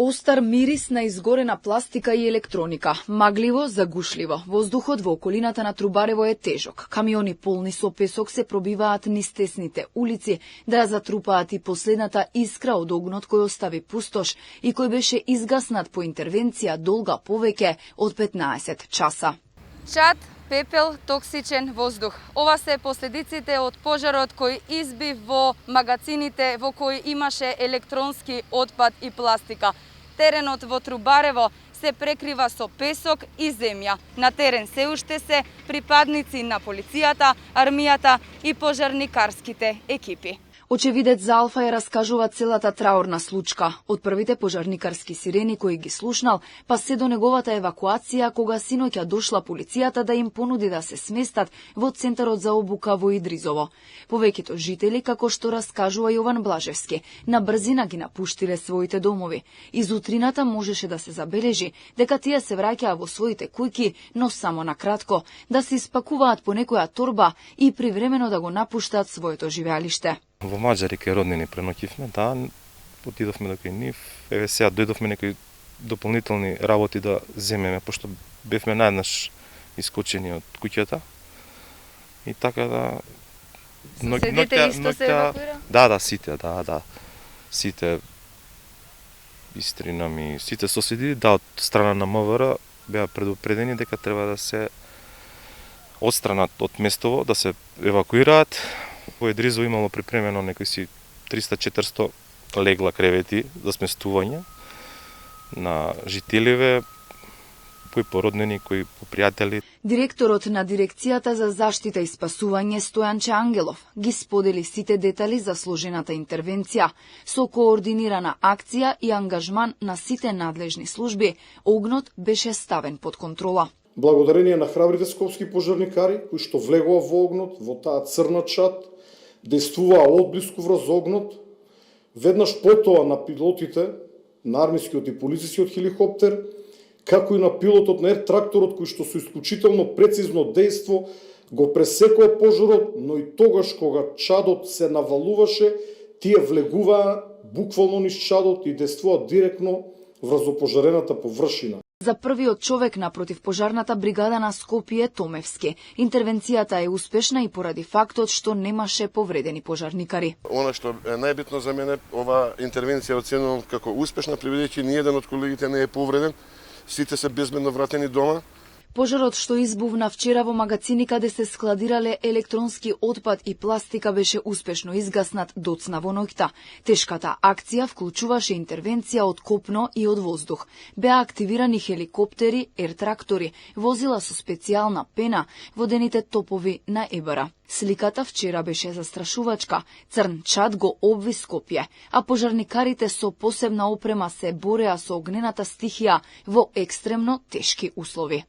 Остар мирис на изгорена пластика и електроника. Магливо, загушливо. Воздухот во околината на Трубарево е тежок. Камиони полни со песок се пробиваат низ тесните улици да ја затрупаат и последната искра од огнот кој остави пустош и кој беше изгаснат по интервенција долга повеќе од 15 часа. Чад, пепел, токсичен воздух. Ова се последиците од пожарот кој изби во магазините во кои имаше електронски отпад и пластика. Теренот во Трубарево се прекрива со песок и земја. На терен се уште се припадници на полицијата, армијата и пожарникарските екипи. Очевидец за Алфа ја раскажува целата траурна случка, од првите пожарникарски сирени кои ги слушнал, па се до неговата евакуација кога синоќа дошла полицијата да им понуди да се сместат во Центарот за обука во Идризово. Повеќето жители, како што раскажува Јован Блажевски, на брзина ги напуштиле своите домови. Из утрината можеше да се забележи дека тие се враќаа во своите куќи, но само на кратко, да се испакуваат по некоја торба и привремено да го напуштат своето живеалиште. Во Маđари кај роднини преноќивме, да, отидовме до кај нив. Еве сега дојдовме некои дополнителни работи да земеме, пошто бевме наеднаш искочени од куќата. И така да... Соседите исто се евакуира? Да, сите, Сите истринами, сите соседи, да, од страна на МВР беа предупредени дека треба да се отстранат од местово, да се евакуираат. Во Идризово имало припремено некои си 300-400 легла кревети за сместување на жителиве, кои породнени, кои попријатели. Директорот на Дирекцијата за заштита и спасување Стојанче Ангелов ги сподели сите детали за сложената интервенција. Со координирана акција и ангажман на сите надлежни служби, огнот беше ставен под контрола. Благодарение на храбрите скопски пожарникари, кои што влегоа во огнот, во таа црна чад, действуваа одблиску врз огнот, веднаш потоа на пилотите, на армискиот и полицијскиот хеликоптер, како и на пилотот на ер-тракторот, кој што со исклучително прецизно дејство го пресекоа пожарот, но и тогаш кога чадот се навалуваше, тие влегуваа буквално низ чадот и действуваат директно врз опожарената површина. За првиот човек на противпожарната бригада на Скопје Томевски. Интервенцијата е успешна и поради фактот што немаше повредени пожарникари. Она што е најбитно за мене, ова интервенција оценувам како успешна, приведејќи ниеден од колегите не е повреден, сите се безбедно вратени дома. Пожарот што избувна вчера во магазини каде се складирале електронски отпад и пластика беше успешно изгаснат доцна во ноќта. Тешката акција вклучуваше интервенција од копно и од воздух. Беа активирани хеликоптери, ер-трактори, возила со специјална пена, водените топови на ЕБР. Сликата вчера беше застрашувачка. Црн чад го обви Скопје, а пожарникарите со посебна опрема се бореа со огнената стихија во екстремно тешки услови.